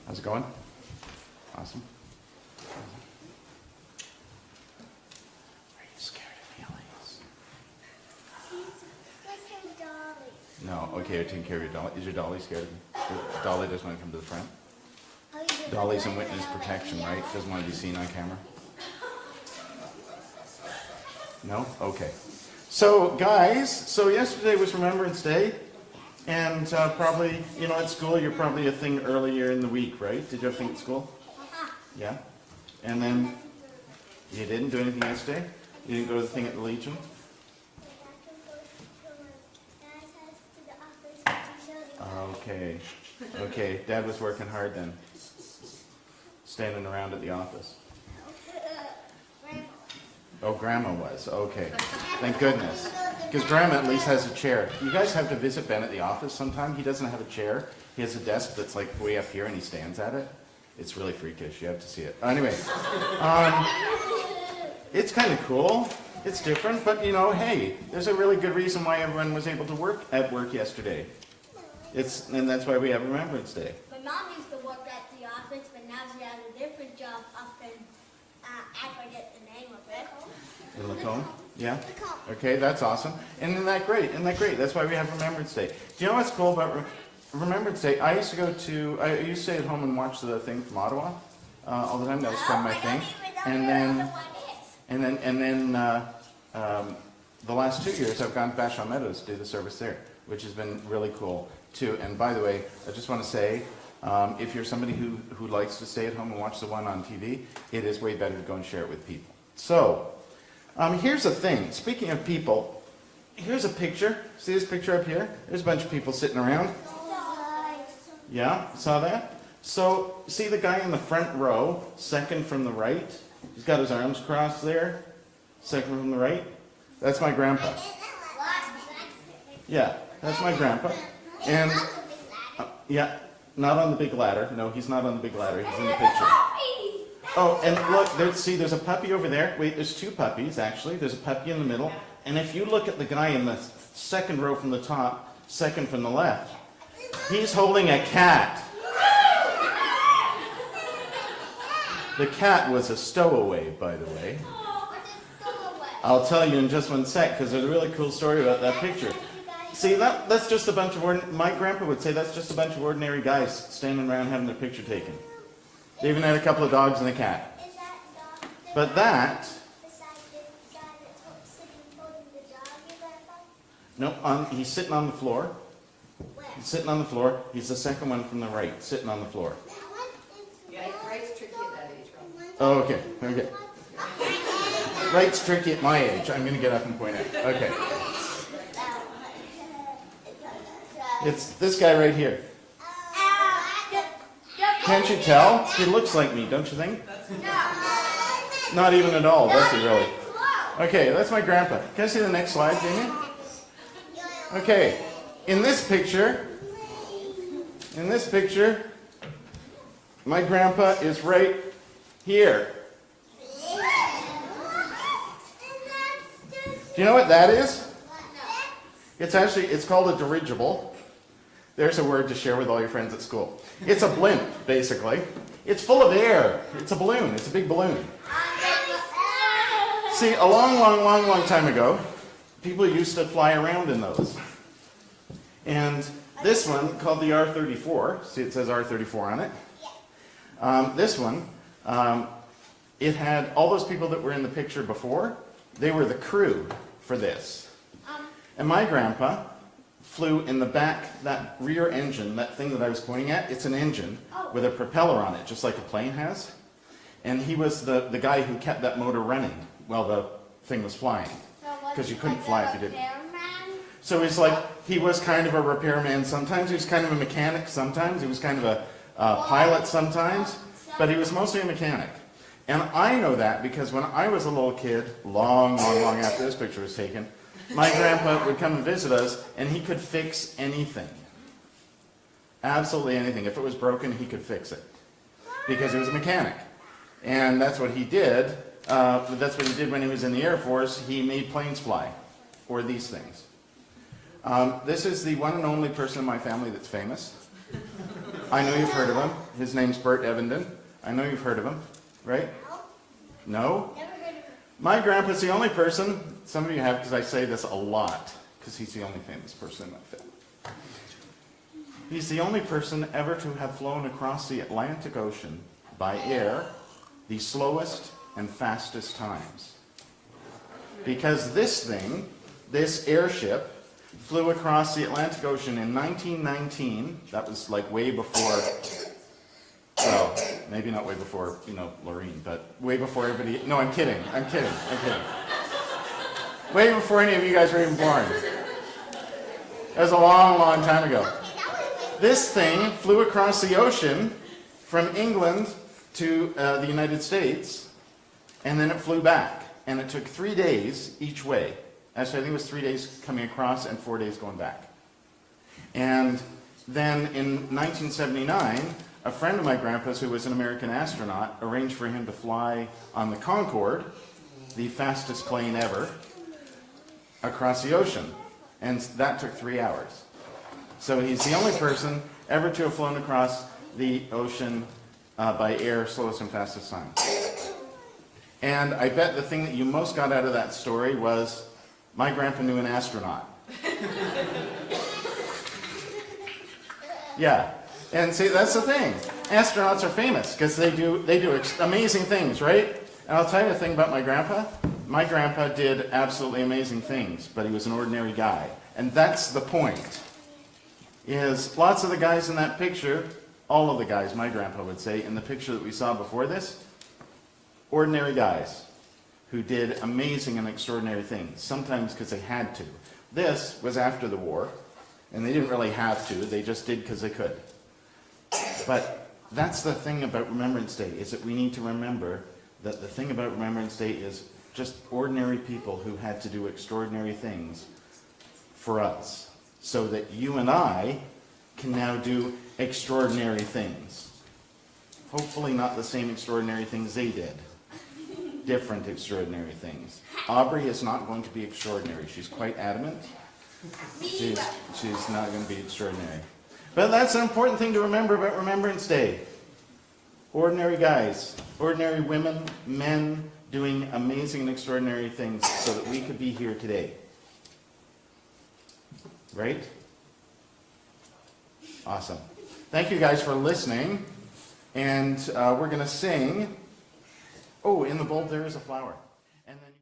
How's it going? Awesome. Are you scared of aliens? That's her dolly. No. Okay, you're taking care of your dolly. Is your dolly scared of you? Your dolly doesn't want to come to the front? Oh, you did Dolly's that? in witness protection, right? Doesn't want to be seen on camera? No? Okay. So, guys, so yesterday was Remembrance Day. And probably, at school, you're probably a thing earlier in the week, right? Did you have a thing at school? Yeah? And then you didn't do anything yesterday? You didn't go to the thing at the Legion? Okay. Okay. Dad was working hard then. Standing around at the office. Oh, Grandma was. Okay. Thank goodness. Because Grandma at least has a chair. You guys have to visit Ben at the office sometime. He doesn't have a chair. He has a desk that's like way up here and he stands at it. It's really freakish. You have to see it. Anyway, it's kind of cool. It's different, but hey, there's a really good reason why everyone was able to work at work yesterday. And that's why we have Remembrance Day. My mom used to work at the office, but now she has a different job up in, I forget the name of it. In Lacombe? Yeah? Okay, that's awesome. And isn't that great? Isn't that great? That's why we have Remembrance Day. Do you know what's cool about Remembrance Day? I used to stay at home and watch the thing from Ottawa all the time. That was kind of my thing. And then the last 2 years I've gone to Vashon Meadows to do the service there, which has been really cool too. And by the way, I just want to say, if you're somebody who likes to stay at home and watch the one on TV, it is way better to go and share it with people. So, here's the thing. Speaking of people, here's a picture. See this picture up here? There's a bunch of people sitting around. Yeah, saw that? So, see the guy in the front row, second from the right? He's got his arms crossed there, second from the right. That's my grandpa. Yeah, that's my grandpa. And, yeah, not on the big ladder. No, he's not on the big ladder. He's in the picture. Oh, and look, there's a puppy over there. Wait, there's two puppies, actually. There's a puppy in the middle. And if you look at the guy in the second row from the top, second from the left, he's holding a cat. The cat was a stowaway, by the way. I'll tell you in just one sec, because there's a really cool story about that picture. See, that's just a bunch of my grandpa would say that's just a bunch of ordinary guys standing around having their picture taken. They even had a couple of dogs and a cat. But that... No, he's sitting on the floor. He's sitting on the floor. He's the second one from the right, sitting on the floor. Yeah, right's tricky at that age, Rob. Oh, okay, okay. Right's tricky at my age. I'm going to get up and point out. Okay. It's this guy right here. Can't you tell? He looks like me, don't you think? Not even at all, does he really? Okay, that's my grandpa. Can I see the next slide, Jamie? Okay, in this picture, my grandpa is right here. Do you know what that is? It's called a dirigible. There's a word to share with all your friends at school. It's a blimp, basically. It's full of air. It's a balloon. It's a big balloon. See, a long time ago, people used to fly around in those. And this one, called the R-34, see it says R-34 on it? This one, it had all those people that were in the picture before, they were the crew for this. And my grandpa flew in the back, that rear engine, that thing that I was pointing at, it's an engine with a propeller on it, just like a plane has. And he was the guy who kept that motor running while the thing was flying. Because you couldn't fly if you didn't. So he was kind of a repairman sometimes, he was kind of a mechanic sometimes, he was kind of a pilot sometimes, but he was mostly a mechanic. And I know that because when I was a little kid, long after this picture was taken, my grandpa would come and visit us, and he could fix anything. Absolutely anything. If it was broken, he could fix it. Because he was a mechanic. And that's what he did. That's what he did when he was in the Air Force. He made planes fly. Or these things. This is the one and only person in my family that's famous. I know you've heard of him. His name's Bert Evenden. I know you've heard of him, right? No? Never heard of him. My grandpa's the only person, some of you have because I say this a lot, because he's the only famous person in my family. He's the only person ever to have flown across the Atlantic Ocean by air the slowest and fastest times. Because this thing, this airship, flew across the Atlantic Ocean in 1919. That was like way before, well, maybe not way before, Lorene, but way before everybody, no, I'm kidding. Way before any of you guys were even born. That was a long, long time ago. This thing flew across the ocean from England to the United States, and then it flew back. And it took 3 days each way. Actually, I think it was 3 days coming across and 4 days going back. And then in 1979, a friend of my grandpa's who was an American astronaut arranged for him to fly on the Concorde, the fastest plane ever, across the ocean. And that took 3 hours. So he's the only person ever to have flown across the ocean by air, slowest and fastest time. And I bet the thing that you most got out of that story was, my grandpa knew an astronaut. Yeah. And see, that's the thing. Astronauts are famous because they do amazing things, right? And I'll tell you a thing about my grandpa. My grandpa did absolutely amazing things, but he was an ordinary guy. And that's the point. Is lots of the guys in that picture, all of the guys, my grandpa would say, in the picture that we saw before this, ordinary guys who did amazing and extraordinary things, sometimes because they had to. This was after the war, and they didn't really have to, they just did because they could. But that's the thing about Remembrance Day, is that we need to remember that the thing about Remembrance Day is just ordinary people who had to do extraordinary things for us, so that you and I can now do extraordinary things. Hopefully not the same extraordinary things they did. Different extraordinary things. Aubrey is not going to be extraordinary. She's quite adamant. She's not going to be extraordinary. But that's an important thing to remember about Remembrance Day. Ordinary guys, ordinary women, men doing amazing and extraordinary things so that we could be here today. Right? Awesome. Thank you guys for listening. And we're going to sing, oh, in the bulb there is a flower. And then